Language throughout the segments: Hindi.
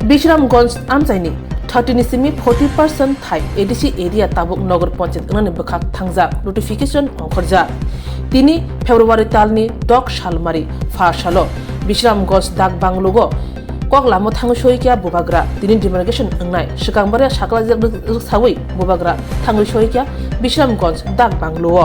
बिश्रामगंज आमचाइनि 30 40% थाइ एडिसी एरिया ताबुक नगर पंचायत अंगनि बखाक थांजा नोटिफिकेशन अंखरजा 3 फेब्रुवारी तालनि डक सालमारि फा सालो बिश्रामगंज दाग बांगलुगो कगलामो थाङो सयकिया बुबाग्रा दिनि डिमार्केशन अंनाय सिगांबारे साकला सावै बुबाग्रा थाङो सयकिया बिश्रामगंज दाग बांगलुगो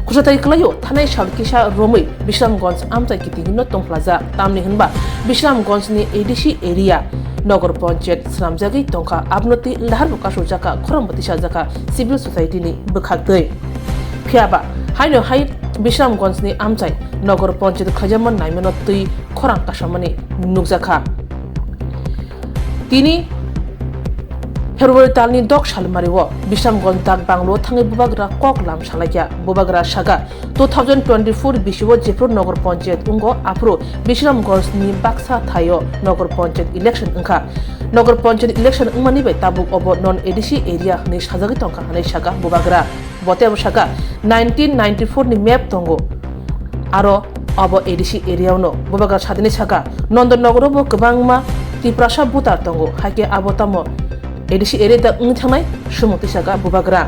खुसाथाय कलायो थानाय सालकिसा रोमै बिश्रामगंज आमचाइ कितिगिनो तंफ्लाजा तामनि होनबा बिश्रामगंजनि एडिसी एरिया नगर पंचायत स्नामजागै तंखा आबनति लहार बकासो जाका खरमबति साजाका सिविल सोसाइटिनि बखागदै फियाबा हायनो हाय बिश्रामगंजनि आमचाइ नगर पंचायत खजामन नायमनो तै खरां कासामनि नुकजाखा 3 फेब्रुवारी तालनि डक सालमारिओ बिश्रामगंज दाग बांगलो थाङै बुबाग्रा कगलाम सालायकिया बुबाग्रा सागा 2024 बिसुओ जेफ्रो नगर पंचायत उंगो आफ्रो बिश्रामगंजनि बाक्सा थायो नगर पंचायत इलेक्शन अंखा नगर पंचायत इलेक्शन उंमानि बे ताबुक अब नन एडिसी एरिया हनै साजागै तंखा हनै सागा बुबाग्रा बते सागा 1994 नि मैप दंगो आरो अब एडिसी एरियावनो बुबाग्रा सादिनि सागा नन्दनगरबो गोबांमा तिप्रासा बुतार दंगो हाके आबतामो एडिसी एरिया थांनाय सुमुक्ति सागा बुबाग्रा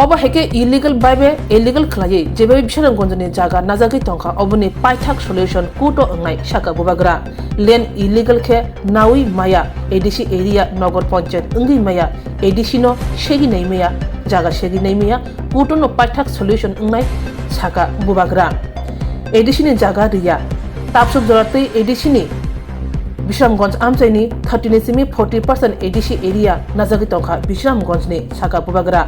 अब हेके इलिगल बाइबे इलिगल खलायै जेबे बिश्रामगंजनि जागा नाजागै तंखा अबनि पाइथाक सल्यूशन कुटो अंनाय सागा बुबाग्रा लेन इलिगल के नाउई माया एडिसी एरिया नगर पंचायत अंगै माया एडिसी नो सेगी नै माया जागा सेगी नै माया कुटो नो पाइथाक सल्यूशन अंनाय सागा बुबाग्रा एडिसी नि जागा रिया तापसुक जरातै एडिसी नि बिश्रामगंज आमचाइनि 30% एडिसी एरिया नाजागै तंखा बिश्रामगंजनि सागा बुबाग्रा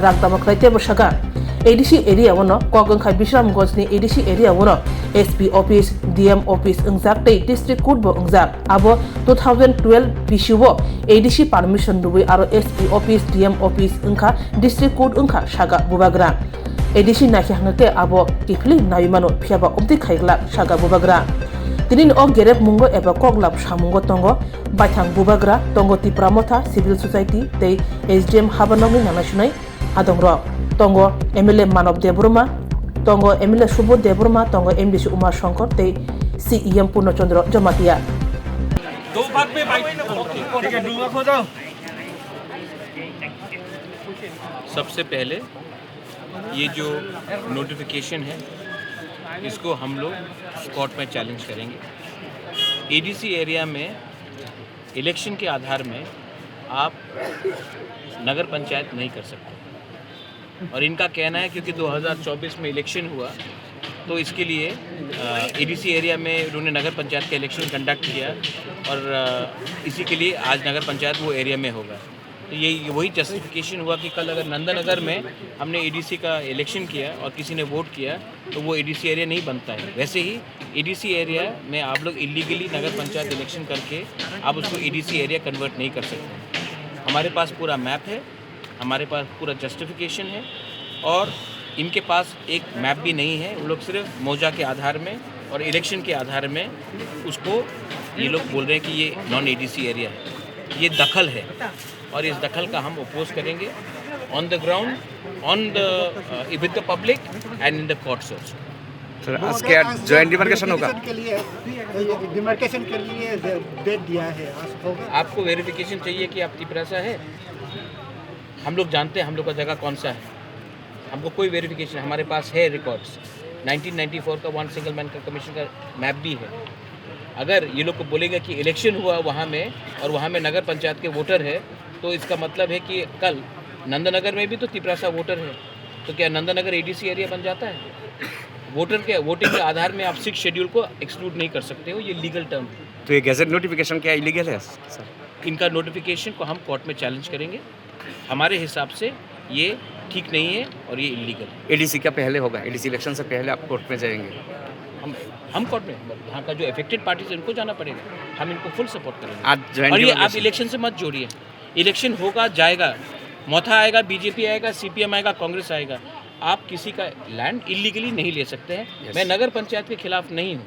रागदामख्लाय तेबो सागा एडिसी एरिया वनो कगंखाय बिश्रामगंजनि एडिसी एरिया वनो एसपी ऑफिस डीएम ऑफिस अंजाकतै डिस्ट्रिक्ट कोर्ट बो अंजाक आबो 2012 बिसुओ एडिसी परमिशन दुबै आरो एसपी ऑफिस डीएम ऑफिस अंखा डिस्ट्रिक्ट कोर्ट अंखा सागा बुबाग्रा एडिसी नाखि हांगते आबो किफली नायमानो फियाबा अब्दि खायग्ला सागा बुबाग्रा दिनि अ गेरेब मुंगो एबा कगलाब सामुंगो तंगो बायथां बुबाग्रा तंगो तिप्रामथा सिविल सोसाइटी तै एसडीएम हाबानगनि नानासुनाय आदंग्र तंगो एमएलए मानव देबरुमा तंगो एमएलए सुबोध देबरुमा तंगो एमडीसी उमा शंकर तै सीईएम पूर्णचंद्र जमातिया दो भाग में ठीक है डूबा खो जाओ। सबसे पहले ये जो नोटिफिकेशन है इसको हम लोग कोर्ट में चैलेंज करेंगे। एडीसी एरिया में इलेक्शन के आधार में आप नगर पंचायत नहीं कर सकते और इनका कहना है क्योंकि 2024 में इलेक्शन हुआ तो इसके लिए एडीसी एरिया में उन्होंने नगर पंचायत का इलेक्शन कंडक्ट किया और इसी के लिए आज नगर पंचायत वो एरिया में होगा। तो ये वही जस्टिफिकेशन हुआ कि कल अगर नंदनगर में हमने एडीसी का इलेक्शन किया और किसी ने वोट किया तो वो एडीसी एरिया नहीं बनता है। वैसे ही एडीसी एरिया में आप लोग इलीगली नगर पंचायत इलेक्शन करके आप उसको एडीसी एरिया कन्वर्ट नहीं कर सकते। हमारे पास पूरा मैप है, हमारे पास पूरा जस्टिफिकेशन है और इनके पास एक मैप भी नहीं है। वो लोग सिर्फ मौजा के आधार में और इलेक्शन के आधार में उसको ये लोग बोल रहे हैं कि ये नॉन एडीसी एरिया है। ये दखल है और इस दखल का हम अपोज करेंगे on the ground, on the with the public and in the courts also. Sir आज के जॉइंट डिमार्केशन होगा, डिमार्केशन के लिए डेट दिया है, होगा? आपको वेरिफिकेशन चाहिए कि आप तिपरासा है, हम लोग जानते हैं हम लोग का जगह कौन सा है। हमको कोई वेरिफिकेशन हमारे पास है, रिकॉर्ड्स 1994 का वन सिंगल मैन का कमीशन का मैप भी है। अगर ये लोग को बोलेगा कि इलेक्शन हुआ वहाँ में और वहाँ में नगर पंचायत के वोटर है तो इसका मतलब है कि कल नंदनगर में भी तो तिपरासा वोटर है, तो क्या नंदनगर एडीसी एरिया बन जाता है? वोटर के वोटिंग के आधार में आप 6 शेड्यूल को एक्सक्लूड नहीं कर सकते हो, ये लीगल टर्म है। तो ये गैजेट नोटिफिकेशन क्या इलीगल है सर? इनका नोटिफिकेशन को हम कोर्ट में चैलेंज करेंगे। हमारे हिसाब से ये ठीक नहीं है और ये इलीगल है। एडीसी क्या पहले होगा? एडीसी इलेक्शन से पहले आप कोर्ट में जाएंगे? हम कोर्ट में, यहाँ का जो अफेक्टेड पार्टी है उनको जाना पड़ेगा, हम इनको फुल सपोर्ट करेंगे। आज और ये आप इलेक्शन से मत जोड़िए, इलेक्शन होगा जाएगा, मोथा आएगा, बीजेपी आएगा, सीपीएम आएगा, कांग्रेस आएगा, आप किसी का लैंड इलीगली नहीं ले सकते हैं। मैं नगर पंचायत के खिलाफ नहीं हूँ,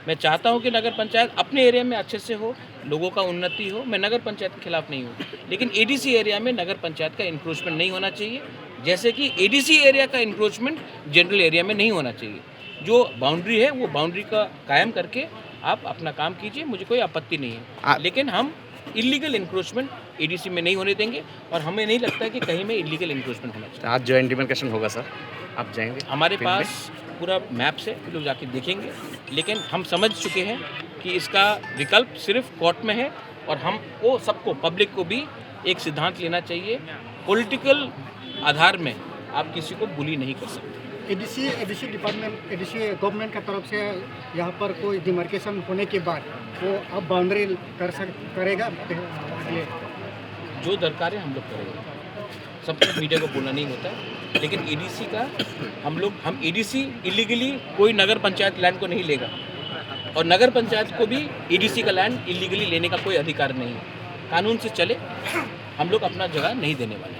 मैं चाहता हूँ कि नगर पंचायत अपने एरिया में अच्छे से हो, लोगों का उन्नति हो। मैं नगर पंचायत के खिलाफ नहीं हूँ, लेकिन एडीसी एरिया में नगर पंचायत का इंक्रोचमेंट नहीं होना चाहिए, जैसे कि एडीसी एरिया का इंक्रोचमेंट जनरल एरिया में नहीं होना चाहिए। जो बाउंड्री है वो बाउंड्री का कायम करके आप अपना काम कीजिए, मुझे कोई आपत्ति नहीं है, लेकिन हम इलीगल इंक्रोचमेंट एडीसी में नहीं होने देंगे और हमें नहीं लगता है कि कहीं में इलीगल इंक्रोचमेंट होना चाहिए। आज ज्वाइंट डिमार्केशन होगा सर, आप जाएंगे? हमारे फील्ड में? पास पूरा मैप से लोग जाके देखेंगे, लेकिन हम समझ चुके हैं कि इसका विकल्प सिर्फ कोर्ट में है और हमको सबको, पब्लिक को भी एक सिद्धांत लेना चाहिए। पॉलिटिकल आधार में आप किसी को बुली नहीं कर सकते। एडीसी डिपार्टमेंट, एडीसी गवर्नमेंट का तरफ से यहाँ पर कोई डिमार्केशन होने के बाद वो अब बाउंड्री करेगा अगले जो दरकार है हम लोग करेंगे। सब कुछ मीडिया को बोलना नहीं होता है, लेकिन एडीसी का हम एडीसी इलीगली कोई नगर पंचायत लैंड को नहीं लेगा और नगर पंचायत को भी एडीसी का लैंड इलीगली लेने का कोई अधिकार नहीं है। कानून से चले, हम लोग अपना जगह नहीं देने वाले।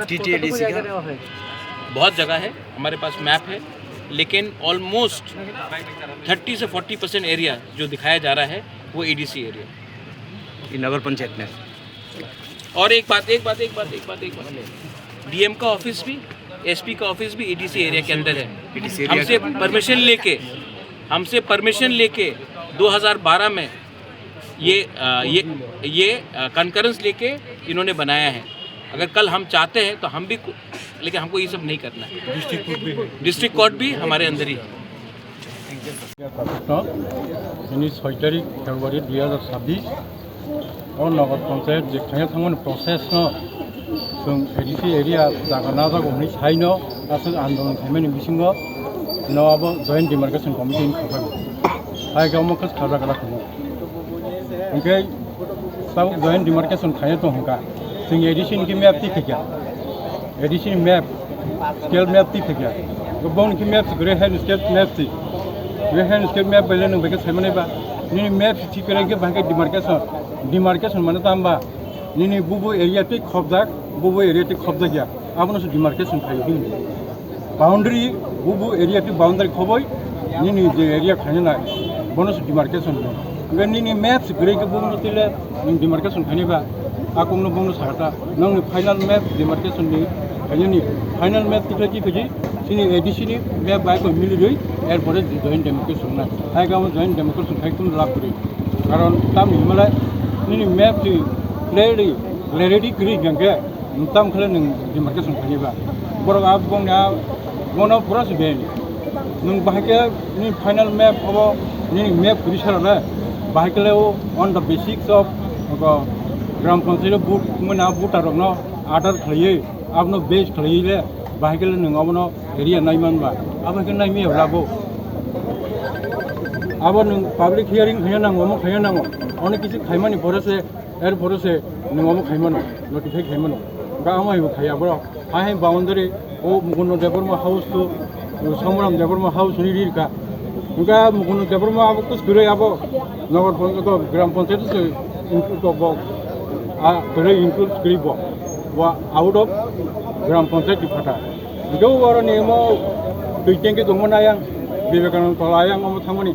TTADC का बहुत जगह है, हमारे पास मैप है, लेकिन ऑलमोस्ट 30 से 40% एरिया जो दिखाया जा रहा है वो एडीसी एरिया। ये नगर पंचायत में। और एक बात डीएम का ऑफिस भी, एसपी का ऑफिस भी एडीसी एरिया के अंदर है। एडीसी एरिया हमसे परमिशन लेके 2012 में ये कंकरेंस लेके इन्होंने बनाया है। अगर कल हम चाहते हैं तो हम भी, लेकिन हमको ये सब नहीं करना है। डिस्ट्रिक्ट कोर्ट भी हमारे अंदर ही है। 6 तारिख फेब्रुआरी 2026 और नगर पंचायत जेखाया थांगन प्रसेस जों एडीसी एरिया जागा ना जागौनि साइनो दासो आंदोलन खालामनायनि बिथिङाव नङाबा जयेन्ट डिमार्केशन कमिटिनि थाखाय हाइगाव माखासे खाजाग्रा दङ ओमफ्राय साव जयेन्ट डिमार्केशन खाया दं होगा जों एडीसी नि मैप दिखैया एडीसी मैप स्केल मैप दिखैया गोबां नि मैप ग्रे हैंड स्केल मैप थी ग्रे हैंड स्केल मैप बेले नों बेके सायमानायबा नि मैप थि करेंगे बाके डिमार्केशन माने तांबा नि बुबु एरिया ते खबजाक बुबु एरिया ते खबजा गया आपनो से डिमार्केशन खायो दिन बाउंड्री बुबु एरिया ते बाउंड्री खबय नि जे एरिया खाने ना बोनस डिमार्केशन नि मैप ग्रे के बुबु तिले नि डिमार्केशन खानेबा आकुमनो बुंनो साटा नों फाइनल मैप डिमार्केशन नि खायनि फाइनल मैप तिखि फैजी सिनि एडीसी नि मैप बाय को मिलिरै एरपरे जयेन्ट डिमार्केशन ना हाइगाव जयेन्ट डिमार्केशन खायखुन लाभ करि कारण ताम हिमालय नि मैप थि लेरेडी ग्री गंगे ताम खले नों डिमार्केशन खायबा बर आप बुंना बोनो पुरा से बेन नों बाहायके नि फाइनल मैप हबो नि मैप रिसारना बाहायके on the basics of gram panchayat booth मोना बुटारनो आदार खायो आपनो बेस खायोले बाहायके नोंगावनो एरिया नायमानबा आबाके नायमे लाबो अब नों पब्लिक हियरिंग खाया नांगौ मा खाया नांगौ अनेक किसी खायमानि भरोसे एर भरोसे नोंगावो खायमानो नोटिफाई खायमानो गामायबो खाया ब्रो हाय बाउंड्री ओ मुकुन्द देबरमा हाउस तो समराम देबरमा हाउस नि रिका उनका मुकुन्द देबरमा अब कुछ करे अब नगर पंचायत ग्राम पंचायत से इंक्लूड करे इंक्लूड करिबो वा आउट ऑफ ग्राम पंचायत फाटा जो और नेमो दैटेंगे दंगनायां विवेकानंद तलायां हम थांगमनि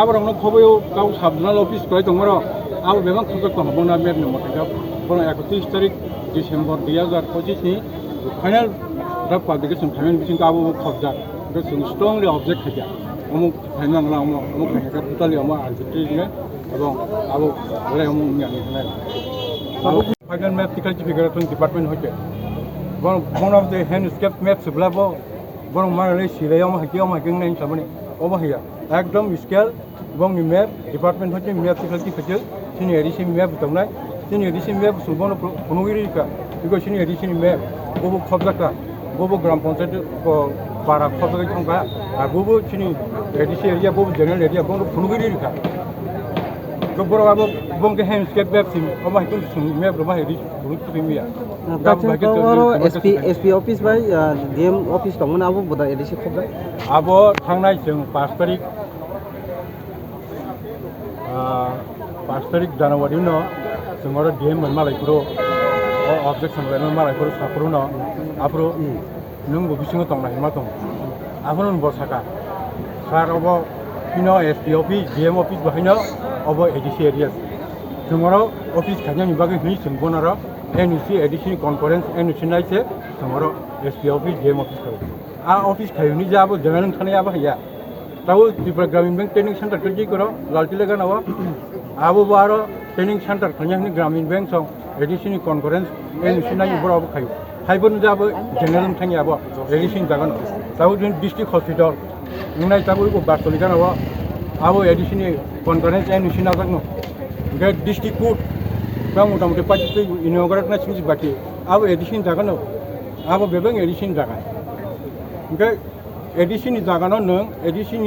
आबरंनो खबयो गाव साबनाल ऑफिस कय दंमरो आब बेबां खबक हमना मेप नम्बर का बन 31 तारिख डिसेम्बर 2025 नि फाइनल ड्राफ्ट पब्लिकेशन खायन बिथिं आबो खबजा जो स्ट्रंगली ऑब्जेक्ट खाया अमुक फाइनांगला अमुक खायका टोटाली अमा आर्बिट्रेरिनो এবং আবো বলে অমুক জানি না আবো ফাইনাল ম্যাপ ক্লাসিফিকেশন ডিপার্টমেন্ট হইতে one of the landscape maps ব্লাবো বরং মারলে সিলাইও হাকিও হাকিং নাই সামনে অবহিয়া একদম স্কেল এবং ম্যাপ ডিপার্টমেন্ট হইতে ম্যাপ ক্লাসিফিকেশন সিনি এডিসি ম্যাপ দংনাই সিনি এডিসি ম্যাপ সুবন ফনুগিরিকা বিকো সিনি এডিসি ম্যাপ ববো খবজাকা ববো গ্রাম পঞ্চায়েত পারা খবজাকা সংকা আর ববো সিনি এডিসি এরিয়া ববো জেনারেল এরিয়া ববো ফনুগিরিকা गोबर अब बंके हैंडस्केप मैप सिम अब हाइकुन मैप रमा हेरि बहुत प्रीमिया SP office by DM office दंमोन आबो बदा एडिसि खबला अब थांनाय जों 5 तारिख जानुवारि न जों डीएम मालायफोरो ऑब्जेक्शन लायनो मालायफोरो साफोरो न आप्रो नों बिसिङो दंना हिमा दं आफोरन बसाका सार अब इनो एसपी ऑफिस डीएम ऑफिस बाहायनो अब एडीसी एरिया जोंरो ऑफिस खानि बागै हिनि सोंबोनारो एनईसी एडीसी कॉन्फ्रेंस एनईसी नायसे जोंरो एसपी ऑफिस डीएम ऑफिस आ ऑफिस खायनि जाबो जनरल थानायाबो हैया ताऊ त्रिपुरा ग्रामीण बैंक ट्रेनिंग सेंटर कर जी करो लालटिले का नवा आबो बारो ट्रेनिंग सेंटर खन्यानि ग्रामीण बैंक सं एडिशन कॉन्फ्रेंस एन सिनाय बराव खायो हाइबन जाबो जनरल थांनि आबो एडिशन जागोन ताऊ दिन डिस्ट्रिक्ट हॉस्पिटल नुनाय ताबो को बारतलि का नवा आबो एडिशन कॉन्फ्रेंस एन सिना जागनो गे डिस्ट्रिक्ट कोर्ट दा मोटामोटी पार्टी इनॉग्रेट ना सिंस बाकी आबो एडिशन जागोन आबो बेबें एडिशन जागोन गे एडिशन जागानो नों एडिशन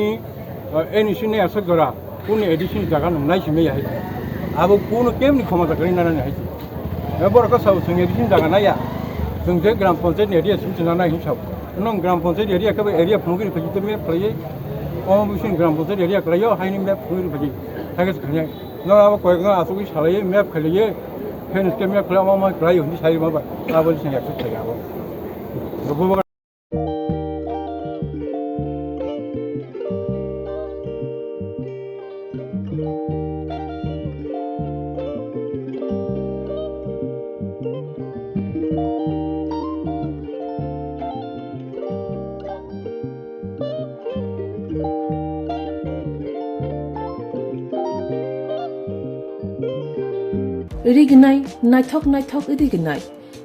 एनिशन आसक गरा कुन एडिशन जागानो नायसिमे याय आबो कुन केमनि खमा जागनि नानानै हाय बरका साव जों एडिशन जागाना या जों जे ग्राम पंचायत एरिया सिमजना नाय हिसाब नों ग्राम पंचायत एरिया का एरिया फुंगिरि फजि मे फ्लायै ओ मिशन ग्राम पंचायत एरिया क्लायो हायनि मे फुंगिरि फजि थागेस खने न आबो कयगना आसुगि सालायै मे खलियै फेनस के मे फ्ला मा क्लायो नि साइ माबा आबो सिं एक्सेस थायाबो रबो रिगनाय नायथक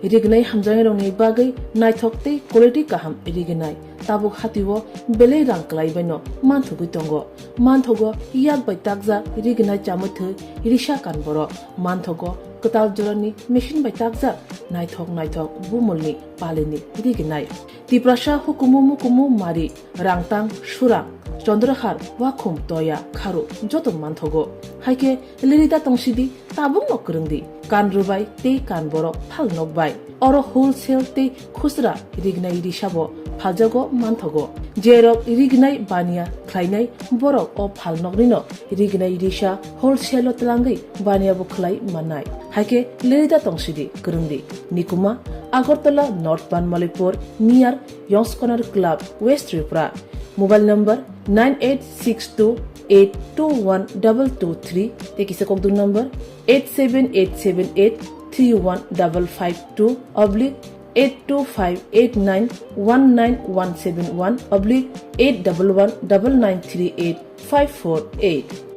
रिगनाय हामजानाय रंनि बागै नायथक ते क्वालिटी काहाम रिगनाय ताबुक हातिवो बेले रां क्लाइबायनो मानथुगै दंगो मानथगो याक बाय ताकजा रिगनाय चामुथै रिशा कानबरो मानथगो कताल जरनि मेशिन बाय ताकजा नायथक बुमलनि पालिनि रिगनाय तिप्रासा हुकुमु मारि रांतां सुरा चंद्रहार वाखुम तोया खारु जतो मानथगो हाइके लिरिदा तंसिदि ताबुं नकरंदि कान रुबाय ते कान बरो फाल नकबाय अरो होलसेल ते खुसरा रिगनाय रिसाबो फाजगो मानथगो जेरक रिगनाय बानिया ख्लायनाय बरो अ फाल नकरिनो रिगनाय रिसा होलसेल तलांगै बानिया बो ख्लाय मानाय हाइके लिरिदा तंसिदि करंदि निकुमा Agartala North Banamalipur near Young's Corner Club West Tripura mobile number 9862821223 ते किसे कोकदू नंबर 87878831552 /82589191171 /8119938 548